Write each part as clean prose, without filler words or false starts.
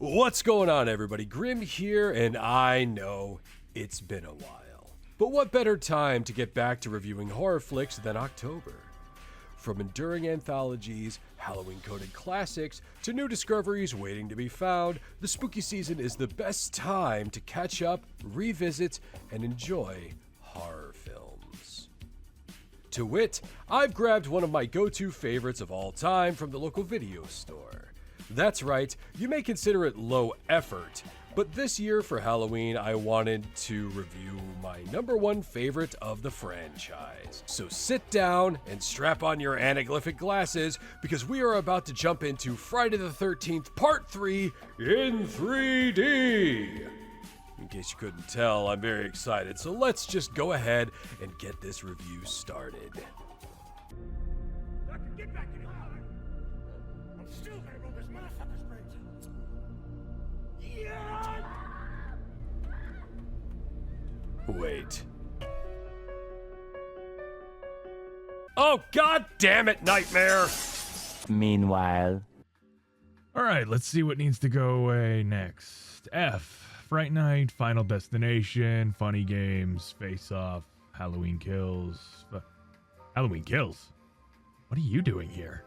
What's going on, everybody? Grimm here, and I know it's been a while. But what better time to get back to reviewing horror flicks than October? From enduring anthologies, Halloween-coded classics, to new discoveries waiting to be found, the spooky season is the best time to catch up, revisit, and enjoy horror films. To wit, I've grabbed one of my go-to favorites of all time from the local video store. That's right, you may consider it low effort, but this year for Halloween I wanted to review my #1 favorite of the franchise. So sit down and strap on your anaglyphic glasses because we are about to jump into Friday the 13th Part 3 in 3D. In case you couldn't tell, I'm very excited, so let's just go ahead and get this review started. Doctor, get back in the holler! I'm still gonna roll this motherfucker's brains out. Yeah! Wait. Oh, god damn it, Nightmare! Meanwhile. Alright, let's see what needs to go away next. F. Fright Night, Final Destination, Funny Games, Face Off, Halloween Kills. Halloween Kills? What are you doing here?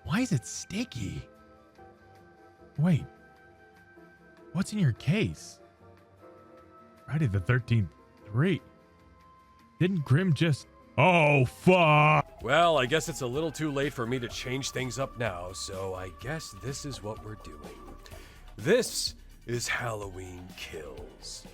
Why is it sticky? Wait. What's in your case? Friday the 13th 3. Didn't Grimm just... Oh, fuck! Well, I guess it's a little too late for me to change things up now, so I guess this is what we're doing. This is Halloween Kills.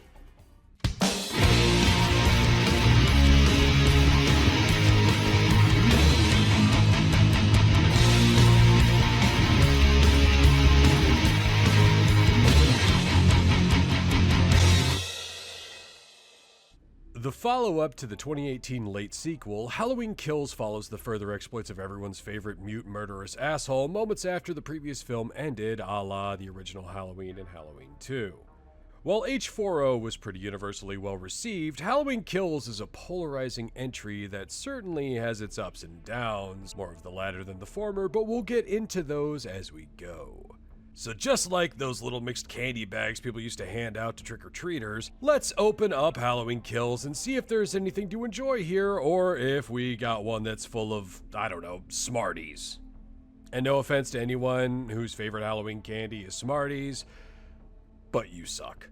The follow-up to the 2018 late sequel, Halloween Kills follows the further exploits of everyone's favorite mute murderous asshole moments after the previous film ended, a la the original Halloween and Halloween 2. While H4O was pretty universally well received, Halloween Kills is a polarizing entry that certainly has its ups and downs, more of the latter than the former, but we'll get into those as we go. So just like those little mixed candy bags people used to hand out to trick-or-treaters, let's open up Halloween Kills and see if there's anything to enjoy here, or if we got one that's full of, I don't know, Smarties. And no offense to anyone whose favorite Halloween candy is Smarties, but you suck.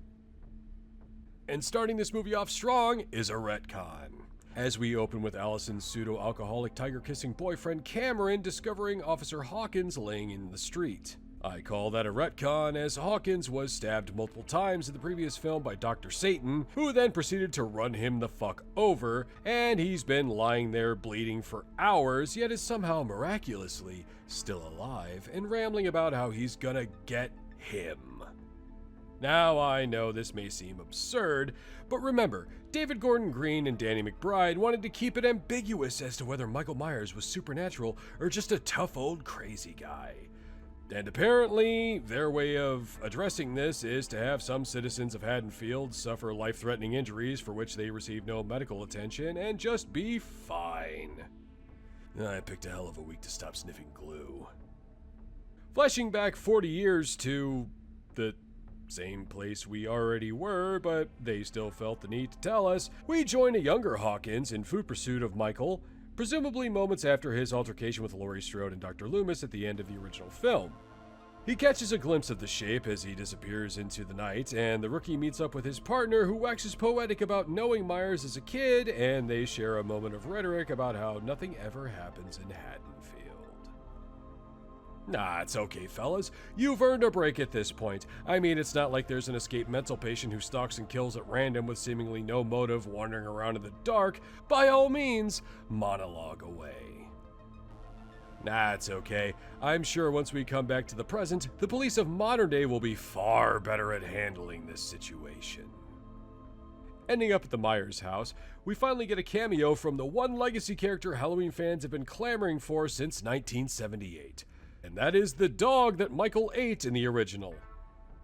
And starting this movie off strong is a retcon, as we open with Allison's pseudo-alcoholic tiger-kissing boyfriend Cameron discovering Officer Hawkins laying in the street. I call that a retcon, as Hawkins was stabbed multiple times in the previous film by Dr. Satan, who then proceeded to run him the fuck over, and he's been lying there bleeding for hours, yet is somehow miraculously still alive, and rambling about how he's gonna get him. Now, I know this may seem absurd, but remember, David Gordon Green and Danny McBride wanted to keep it ambiguous as to whether Michael Myers was supernatural or just a tough old crazy guy. And apparently, their way of addressing this is to have some citizens of Haddonfield suffer life-threatening injuries for which they receive no medical attention and just be fine. I picked a hell of a week to stop sniffing glue. Flashing back 40 years to the same place we already were, but they still felt the need to tell us, we join a younger Hawkins in food pursuit of Michael, presumably moments after his altercation with Laurie Strode and Dr. Loomis at the end of the original film. He catches a glimpse of the shape as he disappears into the night, and the rookie meets up with his partner, who waxes poetic about knowing Myers as a kid, and they share a moment of rhetoric about how nothing ever happens in Haddonfield. Nah, it's okay, fellas. You've earned a break at this point. I mean, it's not like there's an escaped mental patient who stalks and kills at random with seemingly no motive wandering around in the dark. By all means, monologue away. Nah, it's okay. I'm sure once we come back to the present, the police of modern day will be far better at handling this situation. Ending up at the Myers house, we finally get a cameo from the one legacy character Halloween fans have been clamoring for since 1978. And that is the dog that Michael ate in the original.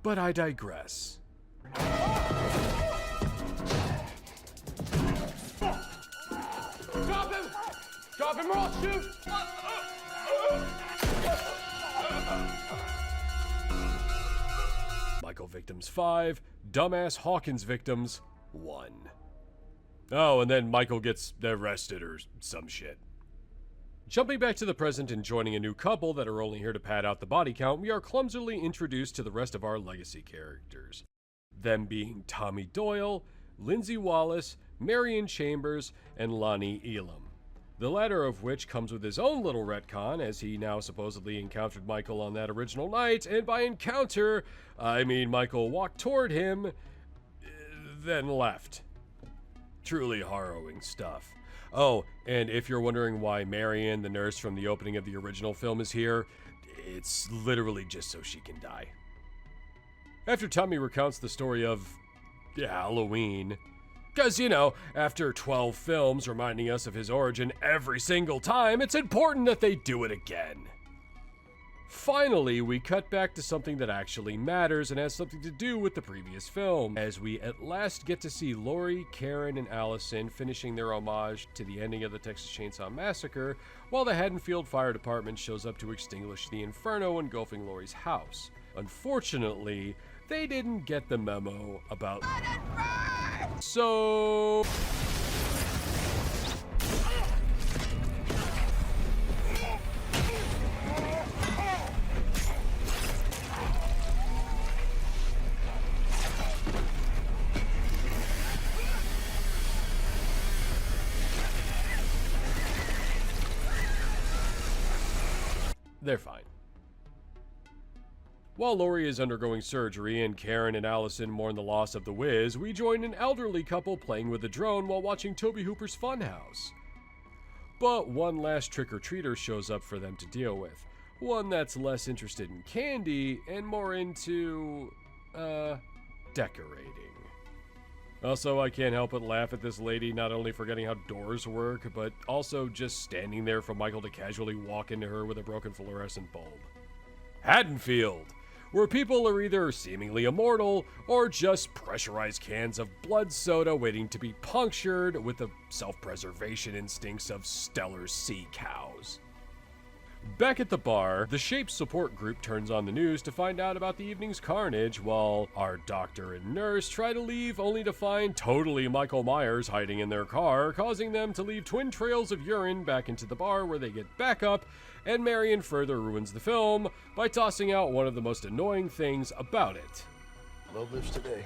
But I digress. Drop him! Drop him or I'll shoot! Michael victims 5, dumbass Hawkins victims 1. Oh, and then Michael gets arrested or some shit. Jumping back to the present and joining a new couple that are only here to pad out the body count, we are clumsily introduced to the rest of our legacy characters. Them being Tommy Doyle, Lindsay Wallace, Marion Chambers, and Lonnie Elam. The latter of which comes with his own little retcon, as he now supposedly encountered Michael on that original night, and by encounter, I mean Michael walked toward him, then left. Truly harrowing stuff. Oh, and if you're wondering why Marion, the nurse from the opening of the original film, is here, it's literally just so she can die. After Tommy recounts the story of Halloween, because, you know, after 12 films reminding us of his origin every single time, it's important that they do it again. Finally, we cut back to something that actually matters and has something to do with the previous film, as we at last get to see Laurie, Karen, and Allison finishing their homage to the ending of the Texas Chainsaw Massacre, while the Haddonfield Fire Department shows up to extinguish the inferno engulfing Laurie's house. Unfortunately, they didn't get the memo about... So... they're fine. While Laurie is undergoing surgery and Karen and Allison mourn the loss of the Wiz, we join an elderly couple playing with a drone while watching Tobe Hooper's Funhouse. But one last trick-or-treater shows up for them to deal with. One that's less interested in candy and more into, decorating. Also, I can't help but laugh at this lady not only forgetting how doors work, but also just standing there for Michael to casually walk into her with a broken fluorescent bulb. Haddonfield, where people are either seemingly immortal or just pressurized cans of blood soda waiting to be punctured with the self-preservation instincts of stellar sea cows. Back at the bar, the Shape support group turns on the news to find out about the evening's carnage, while our doctor and nurse try to leave only to find totally Michael Myers hiding in their car, causing them to leave twin trails of urine back into the bar where they get back up, and Marion further ruins the film by tossing out one of the most annoying things about it. Love lives today.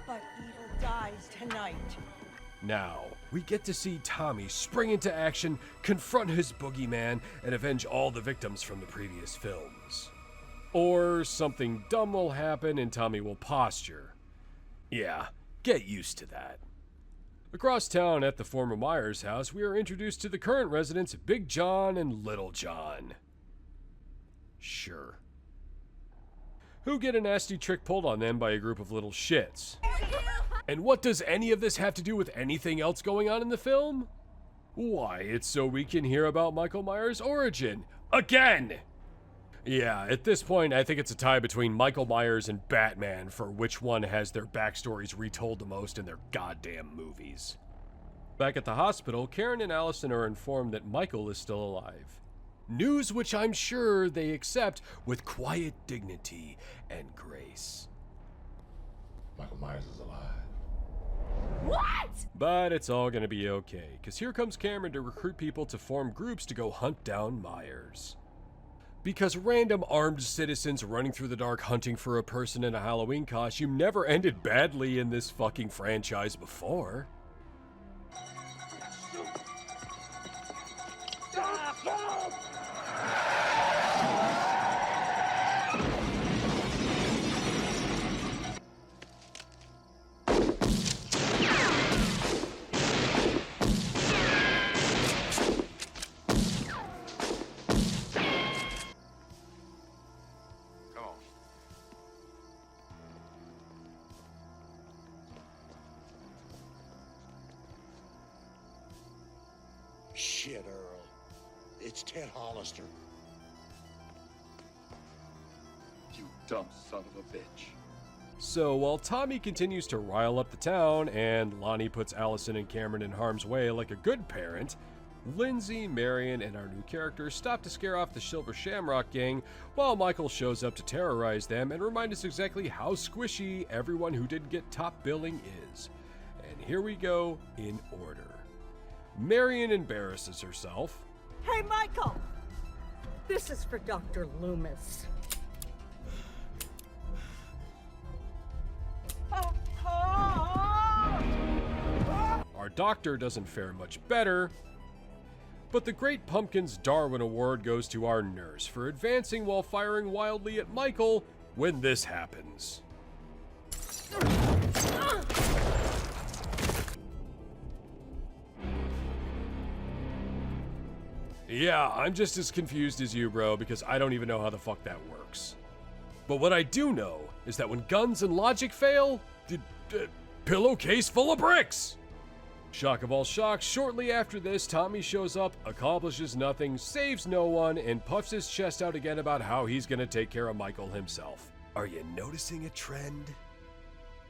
But evil dies tonight. Now, we get to see Tommy spring into action, confront his boogeyman, and avenge all the victims from the previous films. Or something dumb will happen and Tommy will posture. Yeah, get used to that. Across town at the former Myers house, we are introduced to the current residents, Big John and Little John. Sure. Who get a nasty trick pulled on them by a group of little shits. And what does any of this have to do with anything else going on in the film? Why, it's so we can hear about Michael Myers' origin. Again! Yeah, at this point, I think it's a tie between Michael Myers and Batman for which one has their backstories retold the most in their goddamn movies. Back at the hospital, Karen and Allison are informed that Michael is still alive. News which I'm sure they accept with quiet dignity and grace. Michael Myers is alive. What? But it's all gonna be okay, because here comes Cameron to recruit people to form groups to go hunt down Myers. Because random armed citizens running through the dark hunting for a person in a Halloween costume never ended badly in this fucking franchise before. Shit, Earl. It's Ted Hollister. You dumb son of a bitch. So while Tommy continues to rile up the town and Lonnie puts Allison and Cameron in harm's way like a good parent, Lindsay, Marion, and our new character stop to scare off the Silver Shamrock gang, while Michael shows up to terrorize them and remind us exactly how squishy everyone who didn't get top billing is. And here we go in order. Marion embarrasses herself. Hey, Michael! This is for Dr. Loomis. Our doctor doesn't fare much better. But the Great Pumpkin's Darwin Award goes to our nurse for advancing while firing wildly at Michael when this happens. Yeah, I'm just as confused as you, bro, because I don't even know how the fuck that works. But what I do know is that when guns and logic fail, pillowcase full of bricks! Shock of all shocks, shortly after this, Tommy shows up, accomplishes nothing, saves no one, and puffs his chest out again about how he's gonna take care of Michael himself. Are you noticing a trend?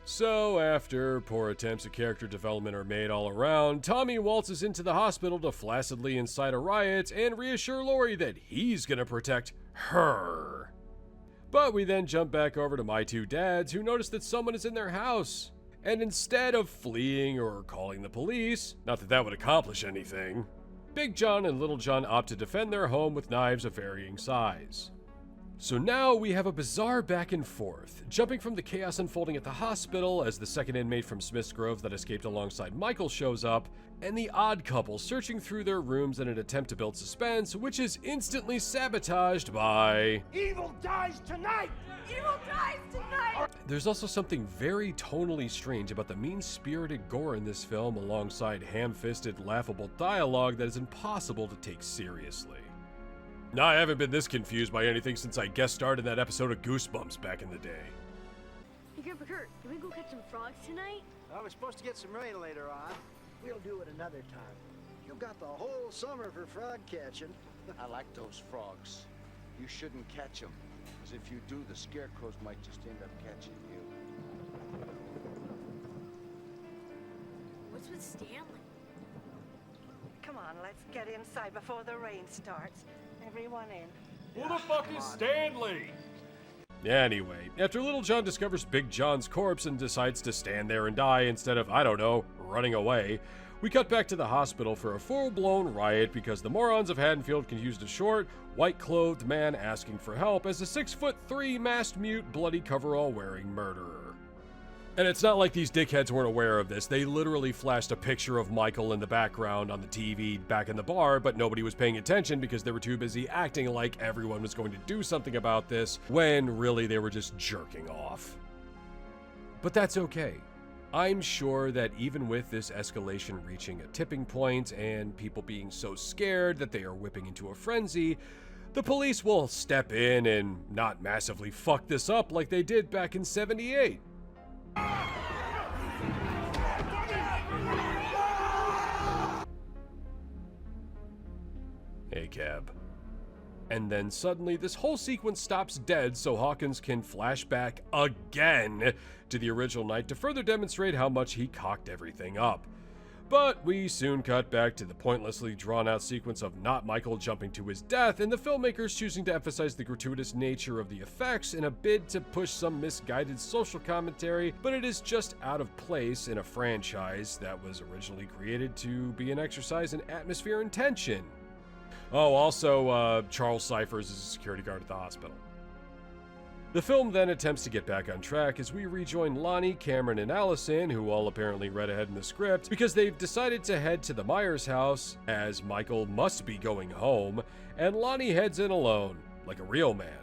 So, after poor attempts at character development are made all around, Tommy waltzes into the hospital to flaccidly incite a riot and reassure Lori that he's gonna protect her. But we then jump back over to my two dads, who notice that someone is in their house. And instead of fleeing or calling the police, not that that would accomplish anything, Big John and Little John opt to defend their home with knives of varying size. So now we have a bizarre back and forth, jumping from the chaos unfolding at the hospital as the second inmate from Smith's Grove that escaped alongside Michael shows up, and the odd couple searching through their rooms in an attempt to build suspense, which is instantly sabotaged by... Evil dies tonight! Evil dies tonight! There's also something very tonally strange about the mean-spirited gore in this film alongside ham-fisted, laughable dialogue that is impossible to take seriously. Now, I haven't been this confused by anything since I guest starred in that episode of Goosebumps back in the day. Hey, Grandpa Kurt, can we go catch some frogs tonight? Well, we're supposed to get some rain later on. We'll do it another time. You've got the whole summer for frog catching. I like those frogs. You shouldn't catch them, because if you do, the scarecrows might just end up catching you. What's with Stanley? Come on, let's get inside before the rain starts. Everyone in. Who the fuck is Stanley? Anyway, after Little John discovers Big John's corpse and decides to stand there and die instead of, I don't know, running away, we cut back to the hospital for a full-blown riot because the morons of Haddonfield confused a short, white-clothed man asking for help as a 6'3" masked mute, bloody coverall-wearing murderer. And it's not like these dickheads weren't aware of this. They literally flashed a picture of Michael in the background on the TV back in the bar, but nobody was paying attention because they were too busy acting like everyone was going to do something about this, when really they were just jerking off. But that's okay. I'm sure that even with this escalation reaching a tipping point and people being so scared that they are whipping into a frenzy, the police will step in and not massively fuck this up like they did back in '78. Hey, Cab. And then suddenly this whole sequence stops dead so Hawkins can flash back again to the original night to further demonstrate how much he cocked everything up. But we soon cut back to the pointlessly drawn-out sequence of not Michael jumping to his death and the filmmakers choosing to emphasize the gratuitous nature of the effects in a bid to push some misguided social commentary, but it is just out of place in a franchise that was originally created to be an exercise in atmosphere and tension. Oh, also, Charles Cyphers is a security guard at the hospital. The film then attempts to get back on track as we rejoin Lonnie, Cameron, and Allison, who all apparently read ahead in the script, because they've decided to head to the Myers house, as Michael must be going home, and Lonnie heads in alone, like a real man.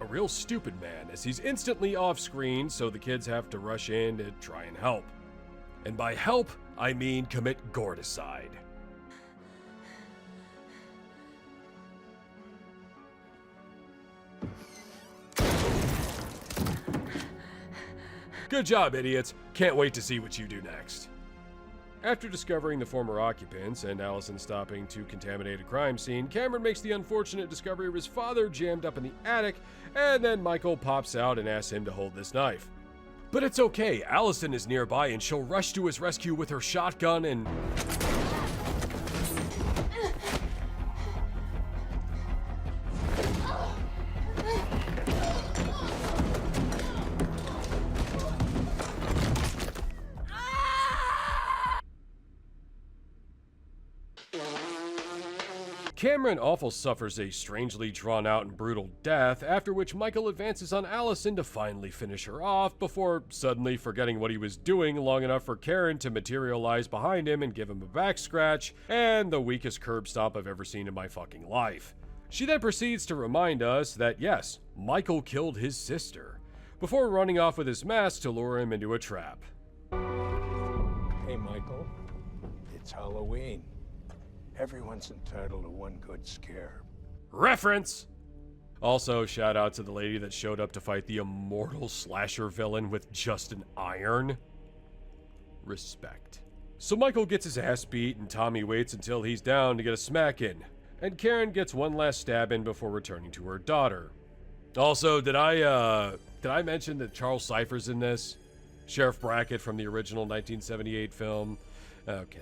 A real stupid man, as he's instantly off-screen, so the kids have to rush in to try and help. And by help, I mean commit gordicide. Good job, idiots. Can't wait to see what you do next. After discovering the former occupants and Allison stopping to contaminate a crime scene, Cameron makes the unfortunate discovery of his father jammed up in the attic, and then Michael pops out and asks him to hold this knife. But it's okay, Allison is nearby and she'll rush to his rescue with her shotgun and... Cameron also suffers a strangely drawn out and brutal death, after which Michael advances on Allison to finally finish her off, before suddenly forgetting what he was doing long enough for Karen to materialize behind him and give him a back scratch, and the weakest curb stomp I've ever seen in my fucking life. She then proceeds to remind us that yes, Michael killed his sister, before running off with his mask to lure him into a trap. Hey, Michael. It's Halloween. Everyone's entitled to one good scare. Reference! Also, shout out to the lady that showed up to fight the immortal slasher villain with just an iron. Respect. So Michael gets his ass beat and Tommy waits until he's down to get a smack in. And Karen gets one last stab in before returning to her daughter. Also, did I mention that Charles Cypher's in this? Sheriff Brackett from the original 1978 film? Okay.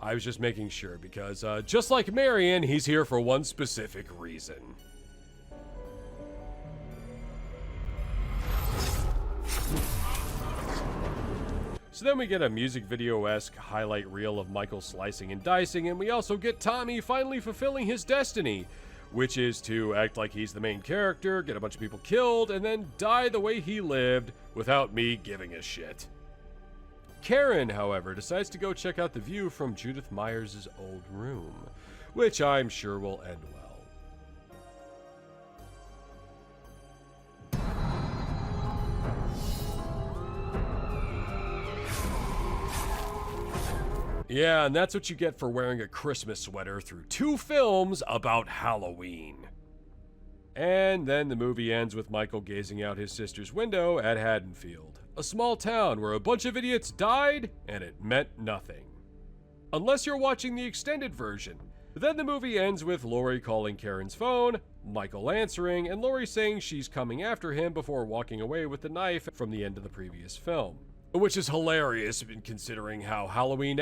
I was just making sure because, just like Marion, he's here for one specific reason. So then we get a music video-esque highlight reel of Michael slicing and dicing, and we also get Tommy finally fulfilling his destiny, which is to act like he's the main character, get a bunch of people killed, and then die the way he lived without me giving a shit. Karen, however, decides to go check out the view from Judith Myers' old room, which I'm sure will end well. Yeah, and that's what you get for wearing a Christmas sweater through 2 films about Halloween. And then the movie ends with Michael gazing out his sister's window at Haddonfield, a small town where a bunch of idiots died and it meant nothing. Unless you're watching the extended version. Then the movie ends with Laurie calling Karen's phone, Michael answering, and Laurie saying she's coming after him before walking away with the knife from the end of the previous film. Which is hilarious considering how Halloween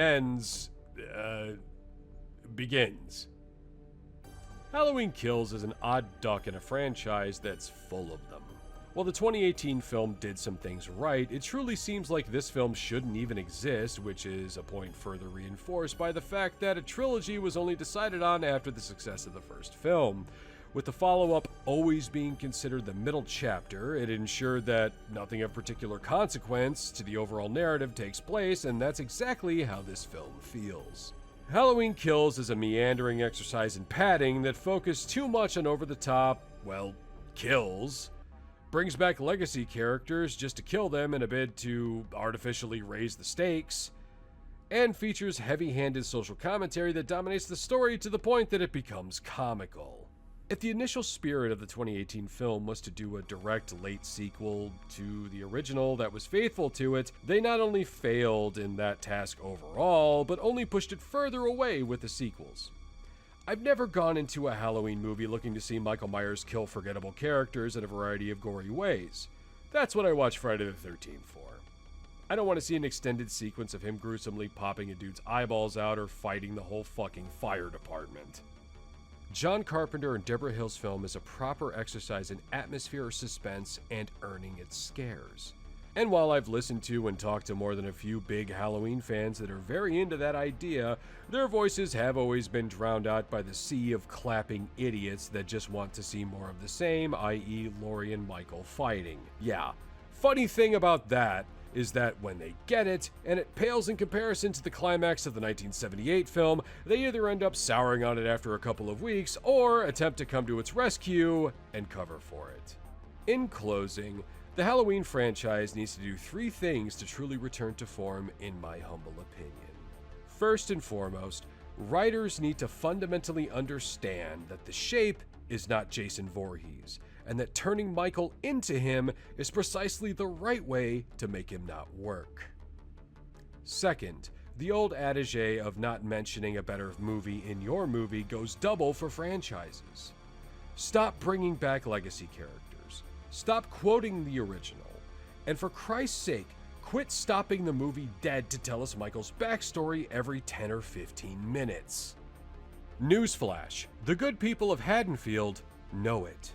begins. Halloween Kills is an odd duck in a franchise that's full of them. While the 2018 film did some things right, it truly seems like this film shouldn't even exist, which is a point further reinforced by the fact that a trilogy was only decided on after the success of the first film. With the follow-up always being considered the middle chapter, it ensured that nothing of particular consequence to the overall narrative takes place, and that's exactly how this film feels. Halloween Kills is a meandering exercise in padding that focused too much on over-the-top, well, kills, brings back legacy characters just to kill them in a bid to artificially raise the stakes, and features heavy-handed social commentary that dominates the story to the point that it becomes comical. If the initial spirit of the 2018 film was to do a direct late sequel to the original that was faithful to it, they not only failed in that task overall, but only pushed it further away with the sequels. I've never gone into a Halloween movie looking to see Michael Myers kill forgettable characters in a variety of gory ways. That's what I watch Friday the 13th for. I don't want to see an extended sequence of him gruesomely popping a dude's eyeballs out or fighting the whole fucking fire department. John Carpenter and Deborah Hill's film is a proper exercise in atmosphere, suspense, and earning its scares. And while I've listened to and talked to more than a few big Halloween fans that are very into that idea, their voices have always been drowned out by the sea of clapping idiots that just want to see more of the same, i.e. Laurie and Michael fighting. Yeah, funny thing about that is that when they get it, and it pales in comparison to the climax of the 1978 film, they either end up souring on it after a couple of weeks, or attempt to come to its rescue and cover for it. In closing, the Halloween franchise needs to do 3 things to truly return to form, in my humble opinion. First and foremost, writers need to fundamentally understand that the Shape is not Jason Voorhees, and that turning Michael into him is precisely the right way to make him not work. Second, the old adage of not mentioning a better movie in your movie goes double for franchises. Stop bringing back legacy characters. Stop quoting the original. And for Christ's sake, quit stopping the movie dead to tell us Michael's backstory every 10 or 15 minutes. Newsflash, the good people of Haddonfield know it.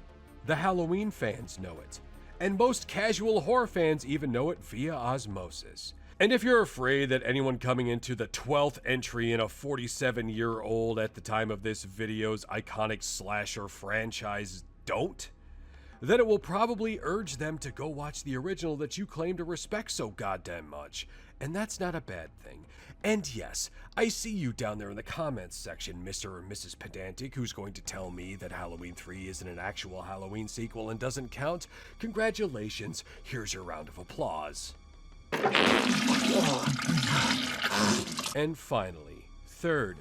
The Halloween fans know it, and most casual horror fans even know it via osmosis. And if you're afraid that anyone coming into the 12th entry in a 47-year-old at the time of this video's iconic slasher franchise don't, then it will probably urge them to go watch the original that you claim to respect so goddamn much. And that's not a bad thing. And yes, I see you down there in the comments section, Mr. or Mrs. Pedantic, who's going to tell me that Halloween 3 isn't an actual Halloween sequel and doesn't count. Congratulations, here's your round of applause. And finally, third,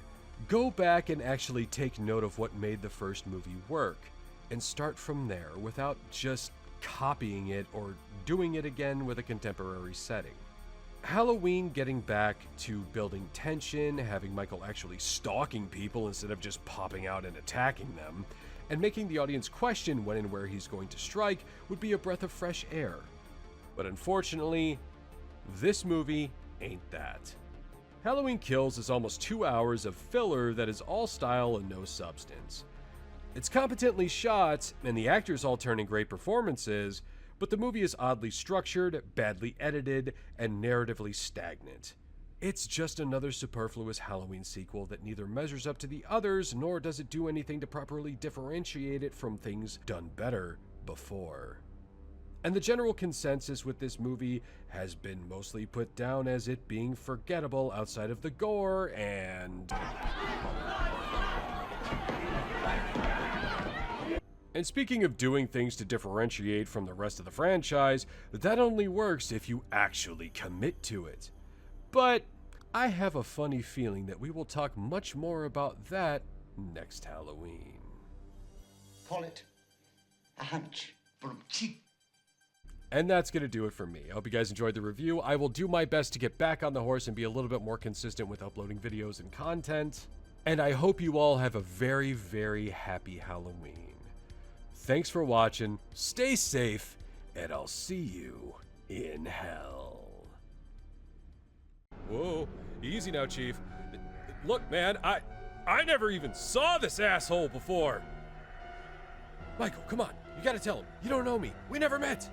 go back and actually take note of what made the first movie work, and start from there without just copying it or doing it again with a contemporary setting. Halloween getting back to building tension, having Michael actually stalking people instead of just popping out and attacking them, and making the audience question when and where he's going to strike would be a breath of fresh air. But unfortunately, this movie ain't that. Halloween Kills is almost 2 hours of filler that is all style and no substance. It's competently shot, and the actors all turn in great performances, but the movie is oddly structured, badly edited, and narratively stagnant. It's just another superfluous Halloween sequel that neither measures up to the others, nor does it do anything to properly differentiate it from things done better before. And the general consensus with this movie has been mostly put down as it being forgettable outside of the gore and... And speaking of doing things to differentiate from the rest of the franchise, that only works if you actually commit to it. But I have a funny feeling that we will talk much more about that next Halloween. Call it a hunch from cheap. And that's going to do it for me. I hope you guys enjoyed the review. I will do my best to get back on the horse and be a little bit more consistent with uploading videos and content. And I hope you all have a very, very happy Halloween. Thanks for watching, stay safe, and I'll see you in hell. Whoa, easy now, Chief. Look, man, I never even saw this asshole before. Michael, come on, you gotta tell him. You don't know me. We never met.